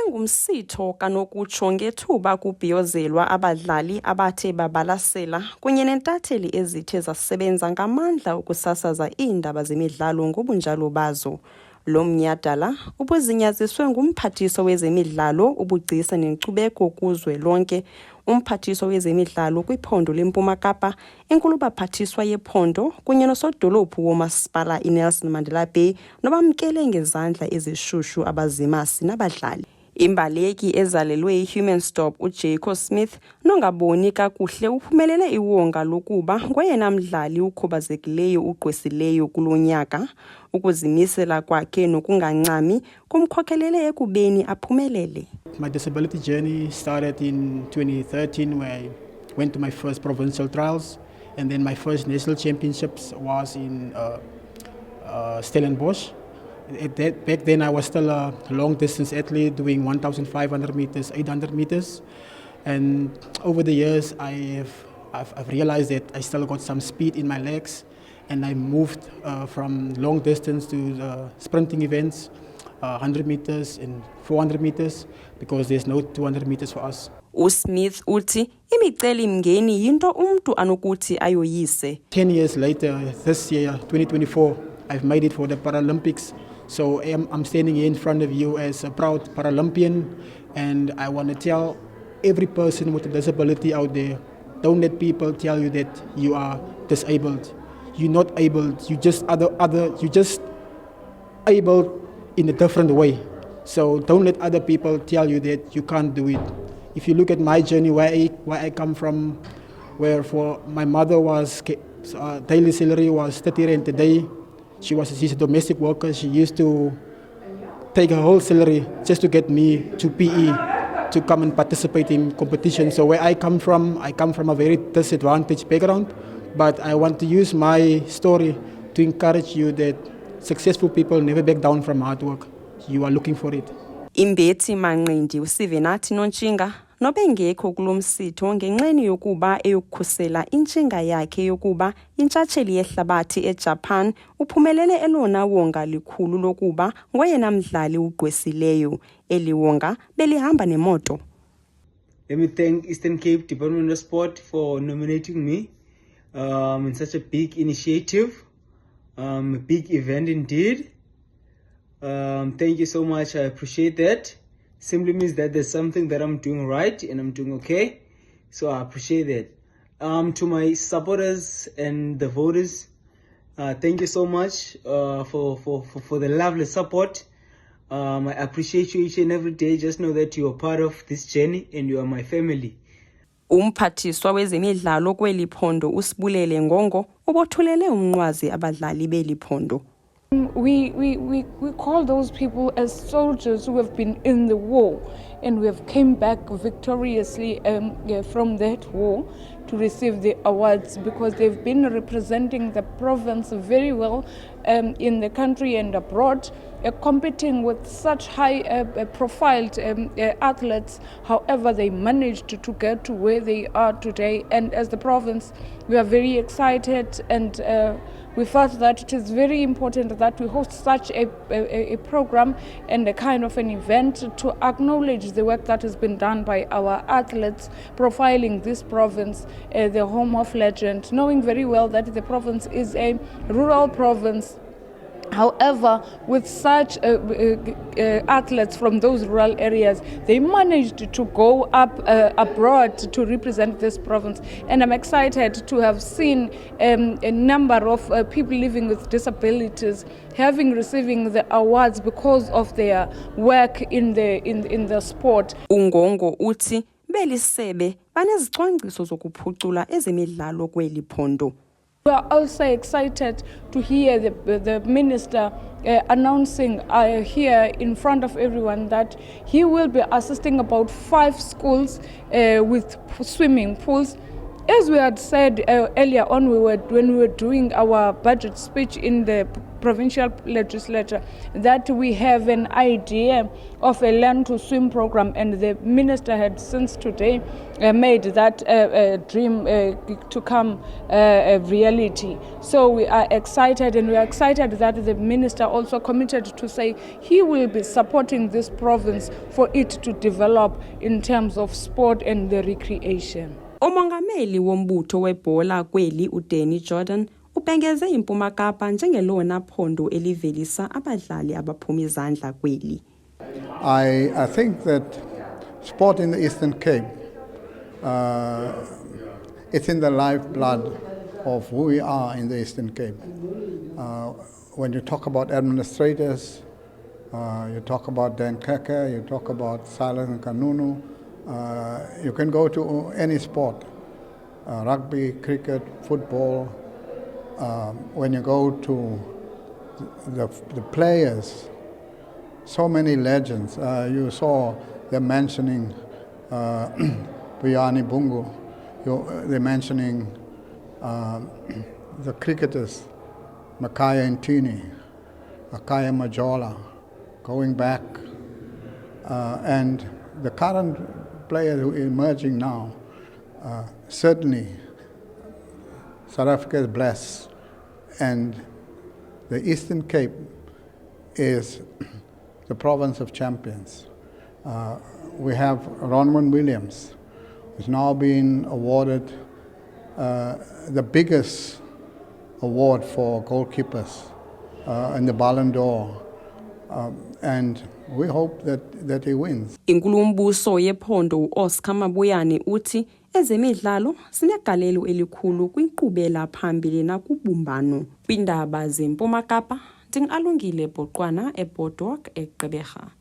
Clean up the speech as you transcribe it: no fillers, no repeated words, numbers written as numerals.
ngumsitho kanokutsho ngethuba kubhiyozelwa abadlali abathe babalasela kunye neentatheli ezithe zasebenza ngamandla ukusasaza iindaba zemidlalo ngobunjalo bazo. Lo mnyhadala ubuzinyaziswe ngumphathiso wezemidlalo, ubugcisa nenkcubeko kuzwelonke, umphathiso wezemidlalo kwiphondo leMpuma Kapa, inkulubaphathiswa yephondo kunye nosodolophu womasipala iNelson Mandela Bay nobamkele ngezandla ezishushu abazimasi nabadlali. Imbaleki ezalelwe iHuman Stop uJaco Smith nongaboni kakuhle uphumelele iwonga lokuba ngoyena mdlali ukhubazekileyo ugqwesileyo kulonyaka. Ukuzimisela kwakhe nokungancami kumkhokelele ekubeni aphumelele. My disability journey started in 2013 where I went to my first provincial trials, and then my first national championships was in Stellenbosch. Back then I was still a long distance athlete doing 1,500 meters, 800 meters. And over the years I've realized that I still got some speed in my legs, and I moved from long distance to the sprinting events, 100 meters and 400 meters, because there's no 200 meters for us. USmith uthi imicelimngeni yinto umntu anokuthi ayoyise. 10 years later, this year, 2024, I've made it for the Paralympics. So I'm standing here in front of you as a proud Paralympian, and I want to tell every person with a disability out there, don't let people tell you that you are disabled. You're not able, you just able in a different way. So don't let other people tell you that you can't do it. If you look at my journey, where I come from, where for my mother was daily salary was 30 rand a day. She's a domestic worker. She used to take her whole salary just to get me to PE to come and participate in competition. So where I come from a very disadvantaged background, but I want to use my story to encourage you that successful people never back down from hard work. You are looking for it. Imbethi Manqindi uSivenathi Nontshinga nobengekho kulomsitho ngenxeni yokuba eyokukhusela intshinga yakhe yokuba intshatsheli yehlabathi eJapan uphumelele elona wonga likhulu lokuba ngoyena mdlali ugqwesileyo. Eliwonga belihamba nemoto. Let me thank Eastern Cape Department of Sport for nominating me in such a big initiative, a big event indeed. Thank you so much. I appreciate that. Simply means that there's something that I'm doing right and I'm doing okay. So I appreciate that. To my supporters and the voters, thank you so much for the lovely support. I appreciate you each and every day. Just know that you are part of this journey and you are my family. Umphathiswa wezemidlalo kweli phondo uSibulele Ngongo ubothulele umnqwazi abadlali beli phondo. We call those people as soldiers who have been in the war, and we have came back victoriously from that war to receive the awards because they've been representing the province very well in the country and abroad, competing with such high profiled athletes. However, they managed to get to where they are today, and as the province we are very excited, and we felt that it is very important that we host such a program and a kind of an event to acknowledge the work that has been done by our athletes, profiling this province, the home of legend, knowing very well that the province is a rural province. However, with such athletes from those rural areas, they managed to go up abroad to represent this province. And I'm excited to have seen a number of people living with disabilities receiving the awards because of their work in the sport. Ungongo uthi belisebe banezicwangciso zokuphucula ezemidlalo kweli phondo. We are also excited to hear the minister announcing here in front of everyone that he will be assisting about 5 schools with swimming pools. As we had said earlier on, when we were doing our budget speech in the provincial legislature that we have an idea of a learn to swim program, and the minister had since today made that dream to come a reality. So we are excited, and we are excited that the minister also committed to say he will be supporting this province for it to develop in terms of sport and the recreation. Umongameli wombutho webhola kweli uDanny Jordan ubhengeze iMpuma Kapa njengelona phondo elivelisa abadlali abaphuma izandla kweli. I think that sport in the Eastern Cape, it's in the lifeblood of who we are in the Eastern Cape. When you talk about administrators, you talk about Dan Keke, you talk about Silas and Kanunu, you can go to any sport, rugby, cricket, football. When you go to the players, so many legends. You saw them mentioning Buyani Bungu, they're mentioning the cricketers, Makaya Ntini, Akaya Majola, going back, and the current players who are emerging now. Certainly South Africa is blessed, and the Eastern Cape is the province of champions. We have Ronwen Williams, who's now been awarded the biggest award for goalkeepers in the Ballon d'Or, and we hope that he wins. Inkulumbuso yephondo Oscar Mabuyane uthi ezemidlalo sinegalelo elikhulu kwinkqubela phambili nakubumbano kwindaba zeMpuma Kapa. Ndingalungile Boqwana eBodok eGqeberha.